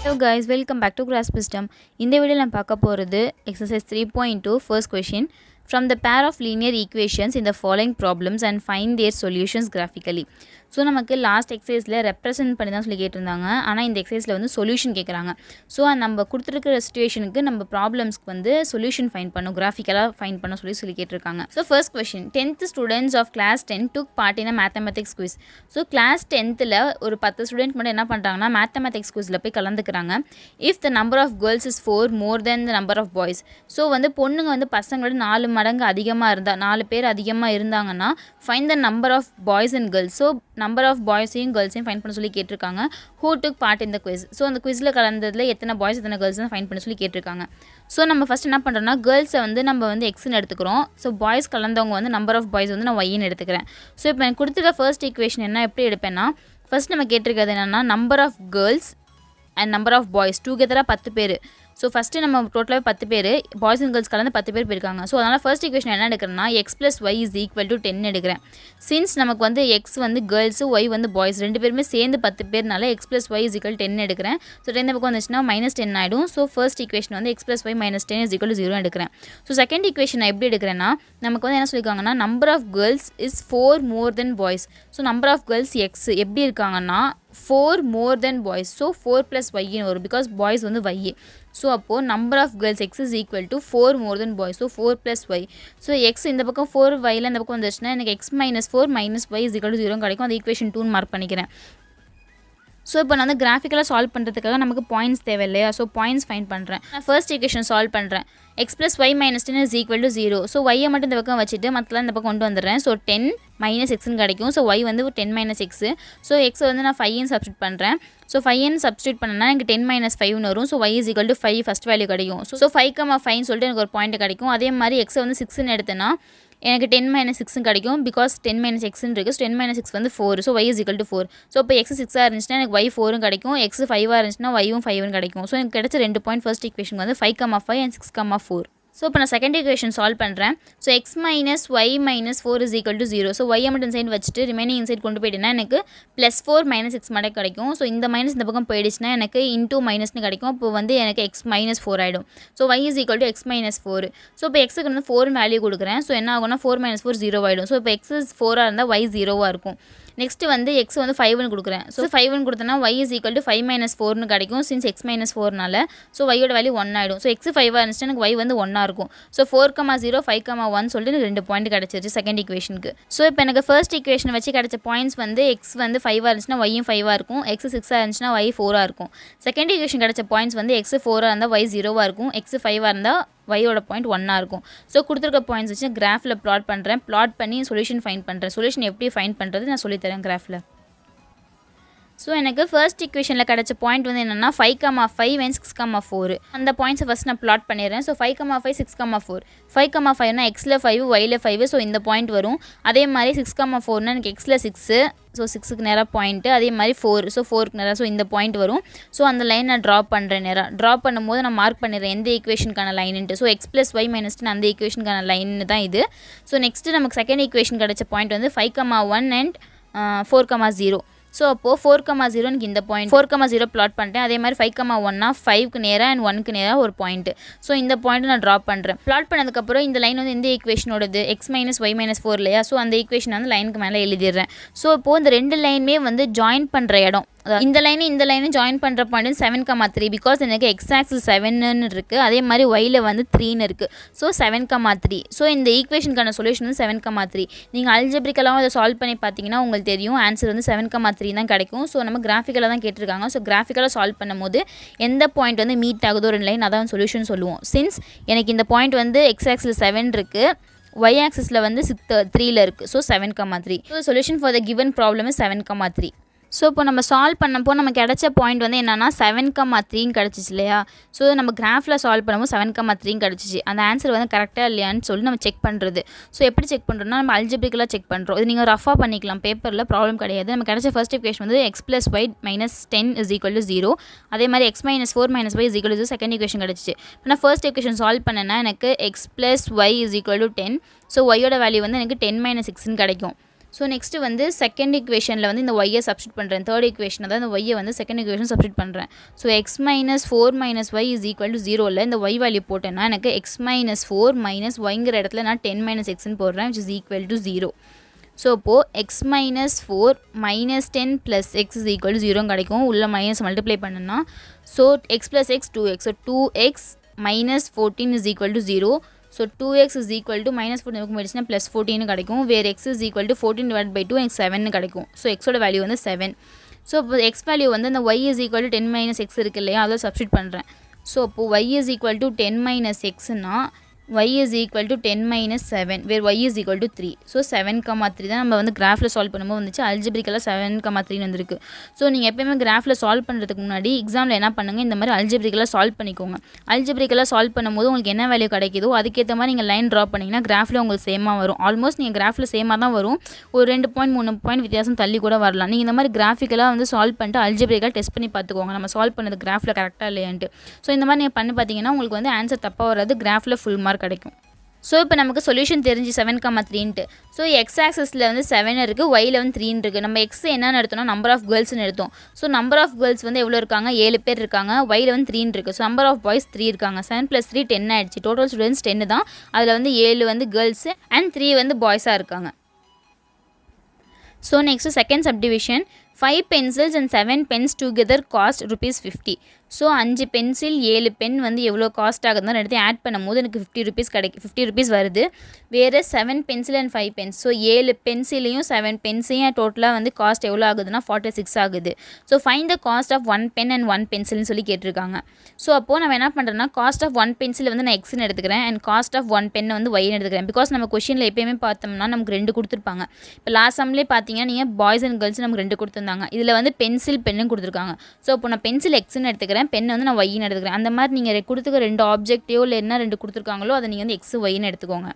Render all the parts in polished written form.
Hello guys, welcome back to Grasp System. இந்த வீடியோல நான் பார்க்க போறது exercise 3.2 first question from the pair of linear equations in the following problems and find their solutions graphically. So நமக்கு last எக்ஸசைஸில் represent பண்ணி தான் சொல்லி கேட்டிருந்தாங்க. ஆனால் இந்த எக்ஸசைஸில் வந்து சொல்யூஷன் கேட்குறாங்க. ஸோ நம்ம கொடுத்துருக்கிற சிச்சுவேஷனுக்கு நம்ம ப்ராப்ளம்ஸ்க்கு வந்து சொல்யூஷன் ஃபைண்ட் பண்ணணும், கிராஃபிக்கலாக ஃபைண்ட் பண்ண சொல்லி கேட்டிருக்காங்க. So first question, 10th students of class 10 took part in a mathematics quiz. So class 10th ஒரு 10 ஸ்டூடெண்ட் மட்டும் என்ன பண்ணுறாங்கன்னா மேத்தமெட்டிக்ஸ் குவிஸில் போய் கலந்துக்கிறாங்க. If the number of girls is 4 more then the number of boys. So வந்து பொண்ணுங்க வந்து பசங்களோட 4 மடங்கு அதிகமாக இருந்தால் 4 பேர் அதிகமாக இருந்தாங்கன்னா find the number of boys and girls. So number of பாய்ஸையும் கேர்ள்ஸையும் ஃபைண்ட் பண்ண சொல்லி கேட்டிருக்காங்க. Who took part in the quiz. So அந்த குவிஸில் கலந்ததில் எத்தனை பாய்ஸ் எத்தனை கேர்ள்ஸ் ஃபைண்ட் பண்ண சொல்லி கேட்டிருக்காங்க. ஸோ நம்ம ஃபஸ்ட் என்ன பண்ணுறோம்னா கேர்ள்ஸை வந்து நம்ம வந்து எக்ஸ்ன்னு எடுத்துக்கிறோம். ஸோ பாய்ஸ் கலந்தவங்க வந்து நம்பர் ஆஃப் பாய்ஸ் வந்து நான் ஒய்ன்னு எடுத்துக்கிறேன். ஸோ இப்போ எனக்கு கொடுத்துருக்க ஃபர்ஸ்ட் ஈக்குவேஷன் என்ன எப்படி எடுப்பேன்னா, ஃபர்ஸ்ட் நம்ம கேட்டிருக்கிறது என்னென்னா number of girls and number of boys டுகெதராக 10 பேர். ஸோ ஃபஸ்ட்டு நம்ம டோட்டலாகவே 10 பேர், பாய்ஸ் அண்ட் கேர்ள்ஸ் கலந்து 10 பேர் போயிருக்காங்க. ஸோ அதனால் ஃபர்ஸ்ட் ஈக்குவேஷன் என்ன எடுக்கிறேன்னா x + y = 10 எடுக்கிறேன். சின்ஸ் நமக்கு வந்து எக்ஸ் வந்து கேர்ள்ஸு ஒய் வந்து பாய்ஸ் 2 பேருமே சேர்ந்து 10 பேர்னால x + y = 10 எடுக்கிறேன். ஸோ 10 பக்கம் வந்துச்சுன்னா -10 ஆகிடும். ஸோ ஃபர்ஸ்ட் ஈக்குவேஷன் வந்து x + y - 10 = 0 எடுக்கிறேன். ஸோ செகண்ட் ஈக்குவேஷன் எப்படி எடுக்கிறேன்னா, நமக்கு வந்து என்ன சொல்லியிருக்காங்கன்னா number of girls is 4 more than boys. So number of girls x எப்படி இருக்காங்கன்னா 4 more than boys. So 4 + y வரும், பிகாஸ் பாய்ஸ் வந்து y. ஸோ அப்போது number of girls x is equal to 4 more than boys. So 4 + y. So x இந்த பக்கம் 4 yல இந்த பக்கம் வந்துச்சுன்னா எனக்கு x - 4 - y = 0 கிடைக்கும். அது ஈக்குவேஷன் 2 மார்க் பண்ணிக்கிறேன். ஸோ இப்போ நான் வந்து கிராஃபிக்கலாக சால்வ் பண்ணுறதுக்காக நமக்கு பாயிண்ட்ஸ் தேவை இல்லையா? ஸோ பாயிண்ட்ஸ் ஃபைண்ட் பண்ணுறேன். நான் ஃபர்ஸ்ட் ஈக்குவேஷன் சால்வ் பண்ணுறேன். x + y - 10 = 0. ஸோ ஒய்யை மட்டும் இந்த பக்கம் வச்சுட்டு மற்றலாம் இந்த பக்கம் கொண்டு வந்துடுறேன். ஸோ 10 - xன்னு கிடைக்கும். ஸோ y வந்து 10 - x. ஸோ x வந்து நான் 5ன்னு சப்ஸ்டியூட் பண்ணுறேன். ஸோ 5ன்னு சப்ஸ்டியூட் பண்ணனா எனக்கு 10 - 5ன்னு வரும். ஸோ y = 5 ஃபஸ்ட் வேல்யூ கிடைக்கும். ஸோ 5,5ன்னு சொல்லிட்டு எனக்கு ஒரு பாயிண்ட் கிடைக்கும். அதே மாதிரி x வந்து 6ன்னு எடுத்தேன்னா எனக்கு 10 - 6 கிடைக்கும், பிகாஸ் 10 - xன்னு இருக்குது. ஸோ 10 - 6 வந்து 4. So y = 4. ஸோ இப்போ x 6ஆக இருந்துச்சுன்னா எனக்கு y 4ன்னு கிடைக்கும். x 5ஆக இருந்துச்சுன்னா y 5ன்னு கிடைக்கும். ஸோ எனக்கு கிடைச்ச 2 பாயிண்ட் ஃபர்ஸ்ட் ஈக்குவேஷன் வந்து 5,5 and 6,4. ஸோ இப்போ நான் செகண்ட் ஈக்குவேஷன் சால்வ் பண்ணுறேன். So x - y - 4 = 0. So y மட்டும் இன்சைட் வச்சுட்டு ரிமைனிங் இன்சைட் கொண்டு போயிட்டேன்னா எனக்கு +4 - x மடங்கு கிடைக்கும். ஸோ இந்த மைனஸ் இந்த பக்கம் போயிடுச்சுன்னா எனக்கு இன்டூ மைனஸ்னு கிடைக்கும். அப்போ வந்து எனக்கு x - 4 ஆகிடும். So y = x - 4. ஸோ இப்போ எக்ஸுக்கு வந்து 4 வேல்யூ கொடுக்குறேன். ஸோ என்ன ஆகும்னா 4 - 4 0 ஆகிடும். ஸோ இப்போ x 4ஆக இருந்தால் y 0ஆக இருக்கும். நெக்ஸ்ட் வந்து x வந்து 5ன்னு கொடுக்குறேன். ஸோ 5ன்னு கொடுத்தனா y = 5 - 4ன்னு கிடைக்கும். சின்ஸ் x - 4னால ஸோ y யோட வேல்யூ 1 ஆகிடும். ஸோ x 5ஆக இருந்துச்சுன்னா எனக்கு y வந்து 1ஆக இருக்கும். ஸோ 4,0 5,1 சொல்லிட்டு எனக்கு 2 பாயிண்ட் கிடச்சிருச்சு செகண்ட் ஈக்குவேஷனுக்கு. ஸோ இப்போ எனக்கு ஃபர்ஸ்ட் ஈக்குவேஷன் வச்சு கிடச்ச பாயிண்ட்ஸ் வந்து x வந்து 5ஆக இருந்துச்சுன்னா y 5ஆக இருக்கும். x 6ஆக இருந்துச்சுன்னா y 4ஆக இருக்கும். செகண்ட் ஈக்குவேஷன் கிடச்ச பாயிண்ட்ஸ் வந்து x 4ஆக இருந்தால் y 0ஆக இருக்கும். x 5ஆக இருந்தால் y-யோட பாயிண்ட் 1ஆக இருக்கும். ஸோ கொடுத்துருக்க பாயிண்ட்ஸ் வச்சு கிராஃபில் ப்ளாட் பண்ணுறேன். ப்ளாட் பண்ணி சொல்யூஷன் ஃபைண்ட் பண்ணுறேன். சொல்யூஷன் எப்படி ஃபைண்ட் பண்ணுறது நான் சொல்லித்தரேன் கிராஃபில். ஸோ எனக்கு ஃபர்ஸ்ட் ஈக்குவேஷனில் கிடச்ச பாயிண்ட் வந்து என்னென்னா 5,5 and 6,4. அந்த பாயிண்ட்ஸை ஃபஸ்ட் நான் ப்ளாட் பண்ணிடுறேன். ஸோ 5,5 6,4. 5,5னா எக்ஸில் 5 ஒயில் 5. ஸோ இந்த பாயிண்ட் வரும். அதே மாதிரி 6,4னா எனக்கு எக்ஸில் 6. ஸோ 6க்கு நேராக பாயிண்ட்டு. அதே மாதிரி 4. ஸோ 4க்கு நேராக ஸோ இந்த பாயிண்ட் வரும். ஸோ அந்த லைன் நான் ட்ராப் பண்ணுறேன். நேராக ட்ராப் பண்ணும்போது நான் மார்க் பண்ணிடுறேன் எந்த ஈக்குவேஷனுக்கான லைனுன்ட்டு. ஸோ x + y - 10 அந்த ஈக்குவேஷனுக்கான லைன்னு தான் இது. ஸோ நெக்ஸ்ட்டு நமக்கு செகண்ட் ஈக்குவேஷன் கிடச்ச பாயிண்ட் வந்து 5,1 and 4,0. ஸோ அப்போது 4,0 எனக்கு இந்த பாயிண்ட் 4,0 ப்ளாட் பண்ணிட்டேன். அதே மாதிரி 5,1னா 5க்கு நேராக அண்ட் 1க்கு நேராக ஒரு பாயிண்ட்டு. ஸோ இந்த பாயிண்ட் நான் ட்ராப் பண்ணுறேன். ப்ளாட் பண்ணதுக்கப்புறம் இந்த லைன் வந்து எந்த ஈக்குவேஷனோடது x - y - 4 இல்லையா? ஸோ அந்த ஈக்குவேஷன் வந்து லைனுக்கு மேலே எழுதிடுறேன். ஸோ இப்போது இந்த 2 லைனுமே வந்து ஜாயின் பண்ணுற இடம், இந்த லைனும் ஜாயின் பண்ணுற பாயிண்ட் 7,3. பிகாஸ் எனக்கு எக்ஸ் ஆக்சிஸ் 7ன்னு இருக்குது. அதே மாதிரி ஒயில் வந்து 3ன்னு இருக்குது. ஸோ 7,3. ஸோ இந்த ஈக்குவேஷனுக்கான சொல்யூஷன் வந்து 7,3. நீங்கள் அல்ஜெப்ரிக்கலாகவும் அதை சால்வ் பண்ணி பார்த்தீங்கன்னா உங்களுக்கு தெரியும் ஆன்சர் வந்து 7,3 தான் கிடைக்கும். ஸோ நம்ம கிராஃபிக்கலாக தான் கேட்டிருக்காங்க. ஸோ கிராஃபிக்கலாக சால்வ் பண்ணும்போது எந்த பாயிண்ட் வந்து மீட் ஆகுதோ ஒரு லைன் அதான் சொல்யூஷன் சொல்லுவோம். சின்ஸ் எனக்கு இந்த பாயிண்ட் வந்து எக்ஸ் ஆக்சில் 7 இருக்குது, y ஆக்சிஸில் வந்து 3ல் இருக்குது. So 7,3. So solution for the given problem is 7,3. So இப்போ நம்ம சால்வ் பண்ணப்போ நமக்கு கிடச்ச பாயிண்ட் வந்து என்னென்னா 7,3ன்னு கிடச்சிச்சு இல்லையா? ஸோ நம்ம கிராஃபில் சால்வ் பண்ணும்போது 7,3ன்னு கிடச்சிச்சு. அந்த ஆன்சர் வந்து கரெக்டாக இல்லையான்னு சொல்லி நம்ம செக் பண்ணுறது. ஸோ எப்படி செக் பண்ணுறோம்னா நம்ம அல்ஜெப்ரிக்கலாக செக் பண்ணுறோம். இது நீங்கள் ரஃபாக பண்ணிக்கலாம், பேப்பரில் ப்ராப்ளம் கிடையாது. நம்ம கிடச்ச ஃபர்ஸ்ட் ஈக்குவேஷன் வந்து x + y - 10 = 0. அதே மாதிரி x - 4 - y = 0 செகண்ட் ஈக்குவேஷன் கிடச்சிச்சு. இப்போ நான் ஃபர்ஸ்ட் ஈக்குவேஷன் சால்வ் பண்ணேன்னா எனக்கு x + y = 10. ஸோ ஒய்யோட வேல்யூ வந்து எனக்கு 10 - 6ன்னு கிடைக்கும். ஸோ நெக்ஸ்ட்டு வந்து செகண்ட் ஈக்குவேஷனில் வந்து இந்த ஒய்யை சப்ஸ்டிட் பண்ணுறேன். தேர்ட் ஈக்குவேஷன் தான் இந்த ஒய்யை வந்து செகண்ட் ஈக்குவேஷன் சப்ஸ்டிட் பண்ணுறேன். So x minus 4 minus y is equal to 0ல் இந்த ஒய் வேல்யூ போட்டேன்னா எனக்கு எக்ஸ் மைனஸ் 4 மைனஸ் ஒய்ங்கிற இடத்துல நான் 10 மைனஸ் எக்ஸ்ன்னு போடுறேன், which is equal to 0. So இப்போது x minus 4 minus 10 plus x is equal to 0 கிடைக்கும். உள்ள மைனஸ் மல்டிப்ளை பண்ணுன்னா so x plus x 2x. So 2x minus 14 is equal to 0. So 2x is equal to minus 14 நமக்கு போயிடுச்சுன்னா plus 14 கிடைக்கும். வேறு x is equal to 14 divide by 2 எனக்கு 7 கிடைக்கும். So எக்ஸோட வேல்யூ வந்து 7. ஸோ இப்போ எக்ஸ் வேல்யூ வந்து அந்த y is equal to 10 minus x இருக்கு இல்லையா, அதில் சப்ஸ்டிட் பண்ணுறேன். ஸோ இப்போது y is equal to 10 minus எக்ஸ்னா y is equal to 10 minus 7 where y is equal to 3. So 7,3 தான் நம்ம வந்து கிராஃபில் சால்வ் பண்ணும்போது வந்துச்சு. அல்ஜிப்ரிக்கலாக 7,3 வந்திருக்கு. ஸோ நீங்கள் எப்போயுமே கிராஃபில் சால்வ் பண்ணுறதுக்கு முன்னாடி எக்ஸாமில் என்ன பண்ணுங்கள், இந்த மாதிரி அல்ஜிப்ரிக்கலாக சால்வ் பண்ணிக்கோங்க. அல்ஜிப்ரிக்கலாக சால்வ் பண்ணும்போது உங்களுக்கு என்ன வேல்யூ கிடைக்குதோ அதுக்கேற்ற மாதிரி நீங்கள் லைன் ட்ரா பண்ணிங்கன்னா கிராஃபில் உங்களுக்கு சேமாக வரும். ஆல்மோஸ்ட் நீங்கள் கிராஃபில் சேமாக தான் வரும். ஒரு 2 பாயிண்ட் 3 பாயிண்ட் வித்தியாசம் தள்ளி கூட வரலாம். நீங்கள் இந்த மாதிரி கிராஃபிக்கலாக வந்து சால்வ் பண்ணிட்டு அல்ஜிப்ரிக்கலாக டெஸ்ட் பண்ணி பார்த்துக்கோங்க நம்ம சால்வ் பண்ணது கிராஃபில் கரெக்டாக இல்லையான்ட்டு. ஸோ இந்த மாதிரி நீங்கள் பண்ணி பார்த்தீங்கன்னா உங்களுக்கு வந்து ஆன்சர் தப்பாக வராது, கிராஃபில் ஃபுல் மார்க் கிடைக்கும். ஸோ இப்போ நமக்கு சொல்யூஷன் தெரிஞ்சு 7,3ன்ட்டு. ஸோ எக்ஸ் ஆக்சஸில் வந்து 7 இருக்குது, ஒயில் வந்து 3 இருக்குது. நம்ம எக்ஸ் என்னென்னு எடுத்தோம்னா நம்பர் ஆஃப் கேர்ள்ஸ்னு எடுத்தோம். ஸோ நம்பர் ஆஃப் கேர்ள்ஸ் வந்து எவ்வளோ இருக்காங்க, 7 பேர் இருக்காங்க. ஒயில் வந்து 3 இருக்குது. ஸோ நம்பர் ஆஃப் பாய்ஸ் 3 இருக்காங்க. 7 + 3 10 ஆகிடுச்சு. டோட்டல் ஸ்டூடெண்ட்ஸ் 10 தான். அதில் வந்து 7 வந்து கேர்ள்ஸு அண்ட் 3 வந்து பாய்ஸாக இருக்காங்க. So next second subdivision 5 pencils and 7 pens together cost ₹50. So 5 pencil 7 pen வந்து எவ்வளோ காஸ்ட் ஆகுதுன்னு எடுத்து ஆட் பண்ணும்போது எனக்கு 50 rupees கிடைக்கும். 50 rupees வருது. வேறு 7 pencil and 5 pens. ஸோ 7 பென்சிலையும் 7 பென்ஸையும் டோட்டலாக வந்து காஸ்ட் எவ்வளோ ஆகுதுன்னா 46 ஆகுது. So find the cost of 1 pen and 1 pencilன்னு சொல்லி கேட்டிருக்காங்க. ஸோ அப்போது நம்ம என்ன பண்ணுறேன்னா காஸ்ட் ஆஃப் 1 pencil வந்து நான் எக்ஸ்ன்னு எடுத்துக்கிறேன் அண்ட் காஸ்ட் ஆஃப் 1 pen வந்து ஒய்ன்னு எடுத்துக்கிறேன். பிகாஸ் நம்ம கொஷினில் எப்பயுமே பார்த்தோம்னா நமக்கு 2 கொடுத்துருப்பாங்க. இப்போ லாஸ்ட் சம்லேயே பார்த்தீங்கன்னா நீங்கள் பாய்ஸ் அண்ட் கேர்ள்ஸ் நமக்கு 2 கொடுத்துருந்தாங்க. இதில் வந்து பென்சில் பென்னு கொடுத்துருக்காங்க. ஸோ இப்போ நான் பென்சில் எக்ஸ்ன்னு எடுத்துக்கிறேன், பென் வந்து நான் ஒய்ன்னு எடுத்துக்கிறேன். அந்த மாதிரி நீங்கள் கொடுத்துக்க 2 ஆப்ஜெக்டிவோ இல்லை என்ன 2 கொடுத்துருக்காங்களோ அதை நீங்கள் வந்து எக்ஸ் ஒய்ன்னு எடுத்துக்கோங்க.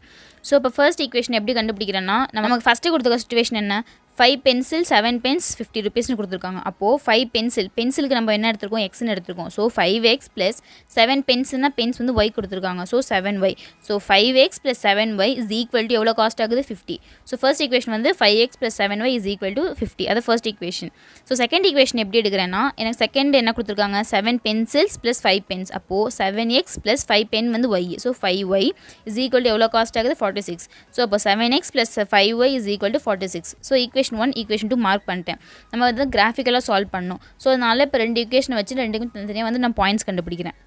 ஸோ இப்போ ஃபர்ஸ்ட் ஈக்குவேஷன் எப்படி கண்டுபிடிக்கிறேன்னா நமக்கு ஃபஸ்ட்டு கொடுத்துக்க சிச்சுவேஷன் என்ன, 5 pencil 7 pens 50 rupeesனு கொடுத்துருக்காங்க. அப்போது 5 பென்சிலுக்கு நம்ம என்ன எடுத்துருக்கோம், எக்ஸ்ன்னு எடுத்துருக்கோம். ஸோ 5x + 7 பென்ஸ்னால் பென்ஸ் வந்து ஒய் கொடுத்துருக்காங்க. So 7y. So 5x + 7y is equal to எவ்வளோ காஸ்ட் ஆகுது 50. ஸோ ஃபர்ஸ்ட் ஈக்குவேஷன் வந்து 5x + 7y is equal to 50. அது first equation. So second equation எப்படி எடுக்கிறேன்னா எனக்கு செகண்ட் என்ன கொடுத்துருக்காங்க, 7 pencils + 5 pens. அப்போது 7x + 5 pen வந்து y. So 5y is equal to எவ்வளோ காஸ்ட் ஆகுது 46. ஸோ அப்போ 7x + 5y is equal to 46. So equation 1 equation 2 mark பண்ணிட்டேன். நம்ம வந்து கிராஃபிக்கலாக சால்வ் பண்ணணும். ஸோ அதனால இப்போ 2 ஈக்குவேஷனை வச்சு 2க்கும் தனித்தனியாக வந்து நான் பாயிண்ட்ஸ் கண்டுபிடிக்கிறேன்.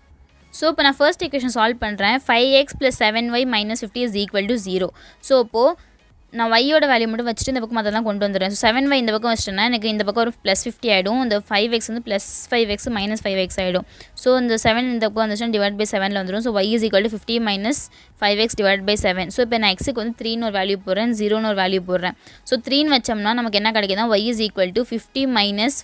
ஸோ இப்போ நான் ஃபர்ஸ்ட் ஈக்குவேஷன் சால்வ் பண்ணுறேன். 5x + 7y - 50 is equal to 0. So இப்போது நான் ஒய்யோட வேல்யூ மட்டும் வச்சுட்டு இந்த பக்கம் அதெல்லாம் கொண்டு வந்துடுறேன். ஸோ 7y இந்த பக்கம் வச்சுட்டேன்னா எனக்கு இந்த பக்கம் ஒரு +50 ஆகிடும். இந்த 5x வந்து +5x - 5x ஆகிடும். ஸோ இந்த 7 இந்த பக்கம் வந்துச்சுன்னா டிவைட் பை 7ல் வந்துடும். So y is equal to 50 - 5x divide by 7. So இப்போ நான் எக்ஸுக்கு வந்து 3ன்னு ஒரு வேல்யூ போடுறேன், 0ன்னு ஒரு வேல்யூ போடுறேன். ஸோ 3ன்னு வச்சோம்னா நமக்கு என்ன கிடைக்குதுன்னா y is equal to 50 -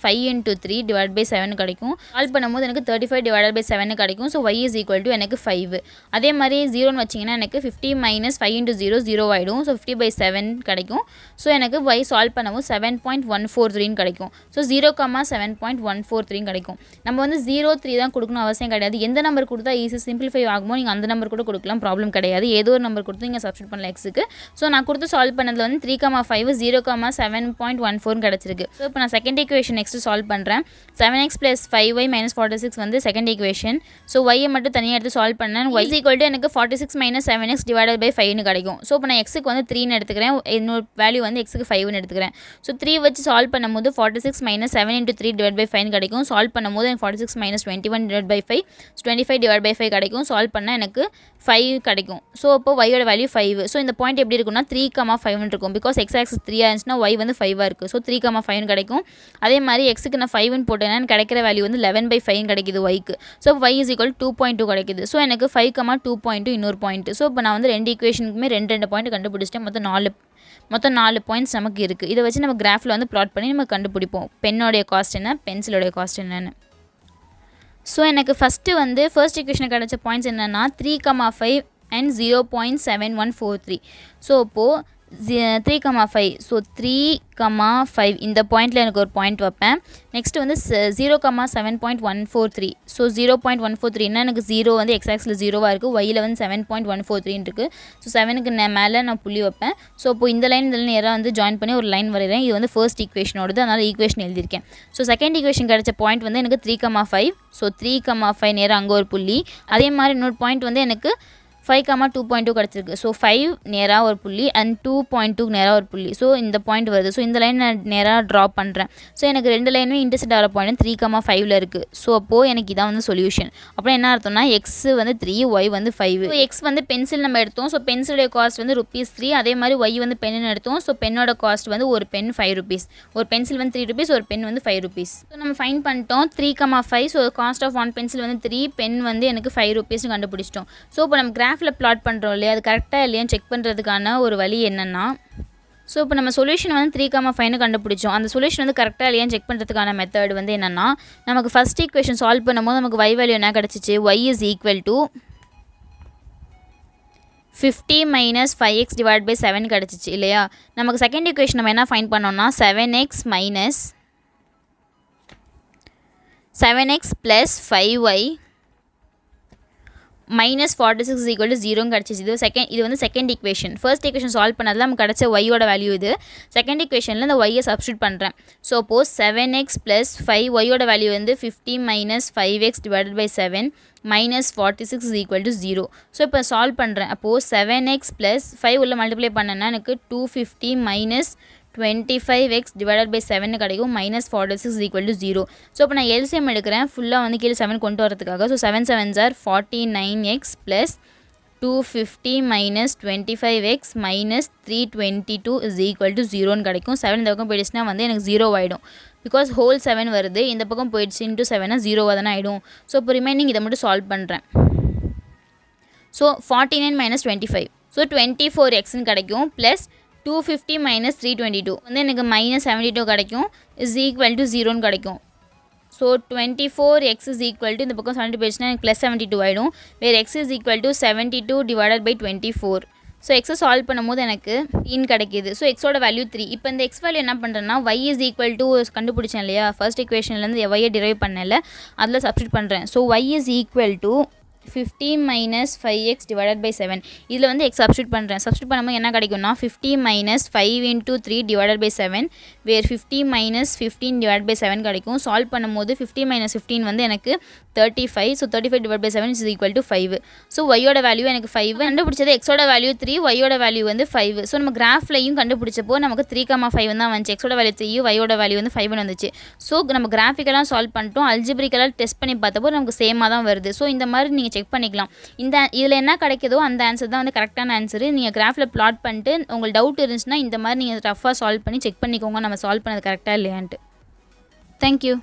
5 × 3 divide by 7 கிடைக்கும். சால்வ் பண்ணும்போது எனக்கு 35 டிவைட் பை 7 கிடைக்கும். So y is equal to எனக்கு 5. அதே மாதிரி 0ன்னு வச்சிங்கன்னா எனக்கு 50 - 5 × 0 0 ஆகிடும். ஸோ 50 பை 7 கிடைக்கும். ஸோ எனக்கு y சால்வ் பண்ணவும் 7.143 கிடைக்கும். ஸோ 0,7.143 கிடைக்கும். நம்ம வந்து 0 3 தான் கொடுக்கணும் அவசியம் கிடையாது. எந்த நம்பர் கொடுத்தா ஈஸி சிம்பிளிஃபை ஆகுமோ நீங்கள் அந்த நம்பர் கூட கொடுக்கலாம், ப்ராப்ளம் கிடையாது. ஏதோ ஒரு நம்பர் கொடுத்து நீங்கள் சப்ஸ்டிட் பண்ணலாம் எக்ஸுக்கு. ஸோ நான் கொடுத்து சால்வ் பண்ணதில் வந்து 3,5 0,7.14 கிடச்சிருக்கு. ஸோ இப்போ நான் செகண்ட் ஈக்குவேஷன் நெக்ஸ்ட் சால்வ் பண்ணுறேன். 7x + 5y - 46 வந்து செகண்ட் ஈக்குவேஷன். ஸோ ஒய்யை மட்டும் தனியாக எடுத்து சால்வ் பண்ணேன். y இஸ் ஈக்குவல் டு எனக்கு 46 - 7x டிவைடட் பை 5ன்னு கிடைக்கும். ஸோ இப்போ நான் எக்ஸுக்கு வந்து 3ன்னு எடுத்துக்கிறேன், இன்னொரு வேல்யூ வந்து எக்ஸுக்கு 5ன்னு எடுத்துக்கிறேன். ஸோ 3 வச்சு சால்வ் பண்ணும்போது 46 - 7 × 3 டிவைட் பை 5 கிடைக்கும். சால்வ் பண்ணும்போது எனக்கு 46 - 21 டிவைட் பை 5 25 டிவைட் பை 5 கிடைக்கும். சால்வ் பண்ணால் எனக்கு 5 கிடைக்கும். ஸோ அப்போ ஒய்யோட வேல்யூ 5. ஸோ இந்த பாயிண்ட் எப்படி இருக்குன்னா 3,5 இருக்கும். பிகாஸ் எக்ஸ் ஆக்சிஸ் 3 இருந்துச்சுன்னா ஒய் வந்து 5 இருக்குது. ஸோ 3,5 கிடைக்கும். அதே மாதிரி எக்ஸுக்கு நான் 5ன்னு போட்டேன்னா எனக்கு கிடைக்கிற வேல்யூ வந்து 11 பை 5 கிடைக்குது ஒய்க்கு. ஸோ y இஸ் ஈக்குவல் 2.2 கிடைக்குது. ஸோ எனக்கு 5,2.2 இன்னொரு பாயிண்ட். ஸோ இப்போ நான் வந்து 2 ஈக்குவேஷனுக்குமே 2 பாயிண்ட் கண்டுபிடிச்சிட்டேன். மொத்தம் 4 பாயிண்ட்ஸ் நமக்கு இருக்குது. இதை வச்சு நம்ம கிராஃபில் வந்து ப்ளாட் பண்ணி நம்ம கண்டுபிடிப்போம் பென்னோடைய காஸ்ட் என்ன, பென்சிலோடைய காஸ்ட் என்னன்னு. ஸோ எனக்கு ஃபஸ்ட்டு வந்து ஃபர்ஸ்ட் ஈக்குவேஷன் கிடைச்ச பாயிண்ட்ஸ் என்னென்னா 3,5 and 0.7143. ஸோ இப்போது 3,5 ஸோ 3,5 இந்த பாயிண்டில் எனக்கு ஒரு பாயிண்ட் வைப்பேன். நெக்ஸ்ட் வந்து 0,7.143 ஸோ 0.143னா எனக்கு 0 வந்து எக்ஸ் ஆக்ஸில் 0வாக இருக்குது, ஒய்யில் வந்து 7.143 இருக்குது. ஸோ 7க்கு மேலே நான் புள்ளி வைப்பேன். ஸோ இப்போ இந்த லைன் நேராக வந்து ஜாயின் பண்ணி ஒரு லைன் வரைகிறேன். இது வந்து ஃபர்ஸ்ட் ஈக்குவேஷனோடது, அதனால் ஈக்குவேஷன் எழுதியிருக்கேன். ஸோ செகண்ட் ஈக்குவேஷன் கிடச்ச பாயிண்ட் வந்து எனக்கு 3,5 ஸோ 3,5 நேராக அங்கே ஒரு புள்ளி. அதே மாதிரி இன்னொரு பாயிண்ட் வந்து எனக்கு 5,2.2 கிடச்சிருக்கு. ஸோ 5 நேராக ஒரு புள்ளி அண்ட் 2.2 நேராக ஒரு புள்ளி. ஸோ இந்த பாயிண்ட் வருது. ஸோ இந்த லைன் நான் நேராக ட்ரா பண்ணுறேன். ஸோ எனக்கு ரெண்டு லைனுமே இன்டர்செக்ட் ஆகிற பாயிண்ட் 3,5ல் இருக்குது. ஸோ அப்போது எனக்கு இதான் வந்து சொல்யூஷன். அப்புறம் என்ன அர்த்தம்னா எக்ஸ் வந்து 3, ஒய் வந்து 5. ஸோ எக்ஸ் வந்து பென்சில் நம்ம எடுத்தோம். ஸோ பென்சிலுடைய காஸ்ட் வந்து ₹3. அதே மாதிரி ஒய் வந்து பென்னு எடுத்தோம். ஸோ பென்னோட காஸ்ட் வந்து ஒரு பென் ₹5. ஒரு பென்சில் வந்து ₹3, ஒரு பென் வந்து ₹5. ஸோ நம்ம ஃபைன் பண்ணிட்டோம் 3,5. ஸோ காஸ்ட் ஆஃப் 1 பென்சில் வந்து 3, பென் வந்து எனக்கு ₹5 கண்டுபிடிச்சிட்டோம். ஸோ இப்போ நம்ம கிராஃபில் பிளாட் பண்ணுறோம் இல்லையா, அது கரெக்டாக இல்லையான்னு செக் பண்ணுறதுக்கான ஒரு வழி என்னென்னா, ஸோ இப்போ நம்ம சொல்யூஷன் வந்து 3,5 கண்டுபிடிச்சோம். அந்த சொல்யூஷன் வந்து கரெக்டாக இல்லையான்னு செக் பண்ணுறதுக்கான மெத்தட் வந்து என்னென்னா, நமக்கு ஃபஸ்ட் ஈக்குவேஷன் சால்வ் பண்ணும்போது நமக்கு y வேல்யூ என்ன கிடச்சிச்சு, y is equal to 50 - 5x / 7 கிடச்சிச்சு இல்லையா. நமக்கு செகண்ட் ஈக்குவேஷன் நம்ம என்ன ஃபைண்ட் பண்ணோம்னா 7x + 5y -46 = 0 கிடச்சிச்சு. இது வந்து second equation. First equation solve பண்ணதில் நமக்கு கிடச்ச ஒய்யோட வேல்யூ இது. செகண்ட் ஈக்குவேஷனில் இந்த ஒய்யை சப்ஸ்டியூட் பண்ணுறேன். ஸோ அப்போது 7x + 5 ஒய்யோட வேல்யூ வந்து 50 - 5x / 7 -46 = 0. ஸோ இப்போ சால்வ் பண்ணுறேன். அப்போது 7x + 5 உள்ள மல்டிப்ளை பண்ணேன்னா எனக்கு 250 - 25x / 7 கிடைக்கும், -46 = 0. ஸோ இப்போ நான் எல்சிஎம் எடுக்கிறேன் ஃபுல்லாக வந்து கீழே 7 கொண்டு வரதுக்காக. So 7 7s are 49x + 250 - 25x - 322 = 0ன்னு கிடைக்கும். 7 இந்த பக்கம் போயிடுச்சுன்னா வந்து எனக்கு 0 ஆகிடும். பிகாஸ் ஹோல் 7 வருது, இந்த பக்கம் போயிடுச்சு இன்ட்டு 7 0 தானே ஆகிடும். ஸோ இப்போ ரிமைனிங் இதை மட்டும் சால்வ் பண்ணுறேன். ஸோ 49 - 25 ஸோ 24xன்னு கிடைக்கும், ப்ளஸ் 250 - 322 வந்து எனக்கு -72 கிடைக்கும், = 0ன்னு கிடைக்கும். ஸோ 24x = இந்த பக்கம் 70 போயிடுச்சுன்னா எனக்கு +72 ஆகிடும். வேறு x = 72 / 24. ஸோ எக்ஸை சால்வ் பண்ணும்போது எனக்கு இன் கிடைக்கிது. ஸோ எக்ஸோட வேல்யூ 3. இப்போ இந்த எக்ஸ் வேல்யூ என்ன பண்ணுறேன்னா y = கண்டுபிடிச்சேன் இல்லையா, ஃபர்ஸ்ட் ஈக்குவேஷன்லேருந்து ஒய்யை டிரைவ் பண்ணல, அதில் சப்ஸ்டியூட் பண்ணுறேன். So y = 50 - 5x / 7. இதில் வந்து எக்ஸ் சப்ஸ்டியூட் பண்ணுறேன். சப்ஸ்டியூட் பண்ணும்போது என்ன கிடைக்கும்னா 50 - 5 × 3 / 7 வேறு 50 - 15 / 7 கிடைக்கும். சால்வ் பண்ணும்போது 50 - 15 வந்து எனக்கு 35. ஸோ 35 / 7 = 5. ஸோ ஒய்யோட வேல்யூ எனக்கு 5 கண்டுபிடிச்சது. எக்ஸோட வேல்யூ 3, ஒய்யோட வேல்யூ வந்து 5. ஸோ நம்ம கிராஃப்லையும் கண்டுபிடிச்சப்போ நமக்கு 3,5 தான் வந்துச்சு. எக்ஸோட வேல்யூ 3, ஒய்யோட வேல்யூ வந்து 5 வந்துச்சு. ஸோ நம்ம கிராஃபிக்கலாக சால்வ் பண்ணிட்டோம், அல்ஜிப்ரிக்கலாக டெஸ்ட் பண்ணி பார்த்தப்போ நமக்கு சேமாக தான் வருது. ஸோ இந்த மாதிரி நீங்கள் செக் பண்ணிக்கலாம். இதில் என்ன கிடைக்குதோ அந்த ஆன்சர் தான் வந்து கரெக்டான ஆன்சரு. நீங்கள் கிராஃபில் பிளாட் பண்ணிட்டு உங்களுக்கு டவுட் இருந்துச்சுன்னா இந்த மாதிரி நீங்கள் ரஃபாக சால்வ் பண்ணி செக் பண்ணிக்கோங்க நம்ம சால்வ் பண்ணது கரெக்டாக இல்லையான்ட்டு. தேங்க்யூ.